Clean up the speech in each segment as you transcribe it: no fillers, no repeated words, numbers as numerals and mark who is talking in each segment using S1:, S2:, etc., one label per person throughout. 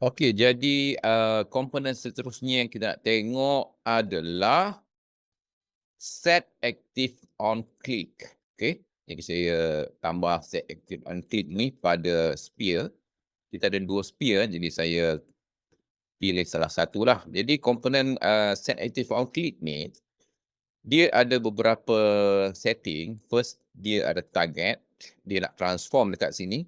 S1: Okey, jadi, komponen seterusnya yang kita nak tengok adalah set active on click. Okey, jadi saya tambah set active on click ni pada sphere. Kita ada 2 sphere, jadi saya pilih salah satulah. Jadi komponen, set active on click ni, dia ada beberapa setting. First, dia ada target, dia nak transform dekat sini.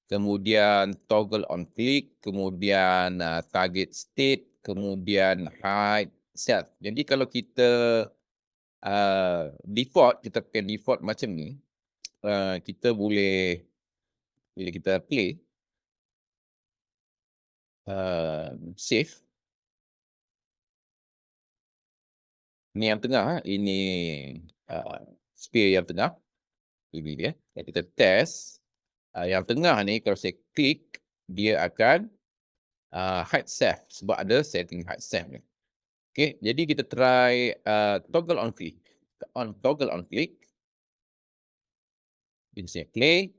S1: Kemudian toggle on click, kemudian, target state, kemudian hide self. Jadi kalau kita, default, kita pakai default macam ni, kita boleh bila kita play, save, ni yang tengah, ini, uh, sphere yang tengah, ini dia. Dan kita test, yang tengah ni kalau saya klik, dia akan, hide self sebab ada setting hide self ni. Okay, jadi kita try toggle on click. Toggle on click. Kita say play.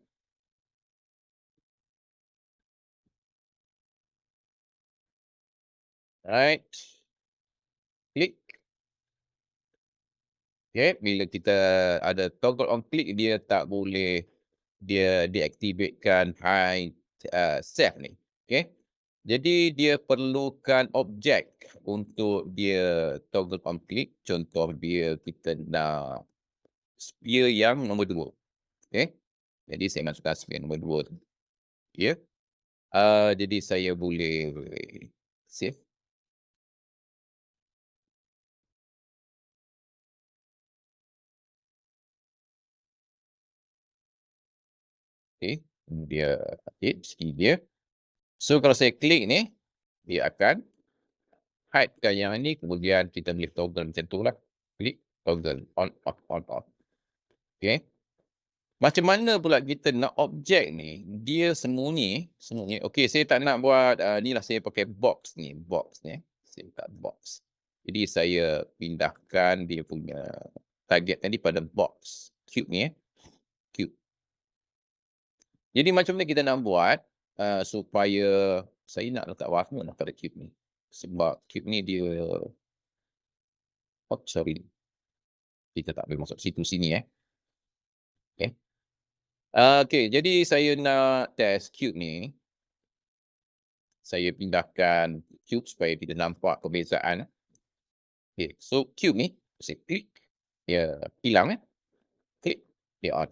S1: Right. Click. Okay, bila kita ada toggle on click, dia tak boleh dia deactivatekan hide self ni. Okay. Jadi dia perlukan objek untuk dia toggle on click. Contoh dia kita nak sphere yang nombor 2. Okay. Jadi saya masukkan sphere nombor 2 tu. Ya. Jadi saya boleh save. Okay. Dia update segi dia. So kalau saya klik ni, dia akan hidekan yang ni, kemudian kita boleh toggle macam tu lah. Klik, toggle, on, off, on, off. Okay. Macam mana pula kita nak objek ni, dia sembunyi. Okay, saya tak nak buat, ni lah saya pakai box ni. Saya buka box. Jadi saya pindahkan dia punya target tadi pada box. Cube ni Cube. Jadi macam mana kita nak buat supaya saya nak letak warna lah pada cube ni. Sebab cube ni dia, sorry. Kita tak boleh masuk situ sini Okay. Okay, jadi saya nak test cube ni. Saya pindahkan cube supaya kita nampak perbezaan. Okay, so cube ni, saya klik, dia hilang Klik, dia on.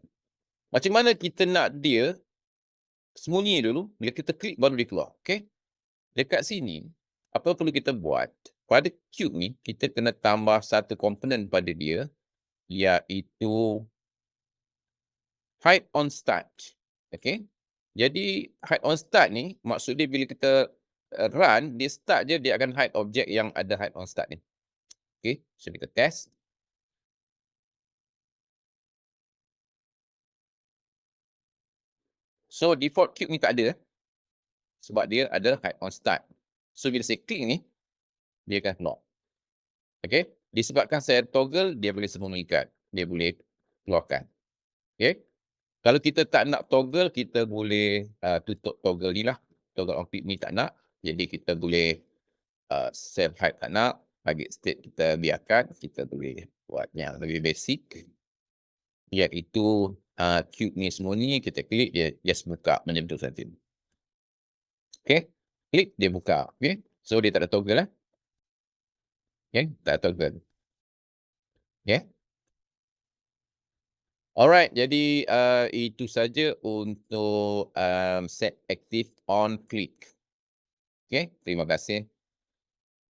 S1: Macam mana kita nak dia sembunyi dulu, bila kita klik baru dia keluar. Okay. Dekat sini, apa perlu kita buat? Pada cube ni, kita kena tambah satu komponen pada dia, iaitu hide on start. Okay. Jadi, hide on start ni, maksud dia bila kita run, dia start je, dia akan hide objek yang ada hide on start ni. Okay. So, kita test. So, default cube ni tak ada. Sebab dia ada hide on start. So, bila saya klik ni, dia akan keluar. Okay. Disebabkan saya toggle, dia boleh sembunyikan. Dia boleh keluarkan. Okay. Kalau kita tak nak toggle, kita boleh tutup toggle ni lah. Toggle on click ni tak nak. Jadi kita boleh self hide tak nak. Target state kita biarkan. Kita boleh buat yang lebih basic. Iaitu cube ni sembunyi, kita klik, dia just buka macam tu saja. Okay. Klik, dia buka. Okay. So dia tak ada toggle Okay. Tak ada toggle. Okay. Alright, jadi itu saja untuk set active on click. Okay, terima kasih.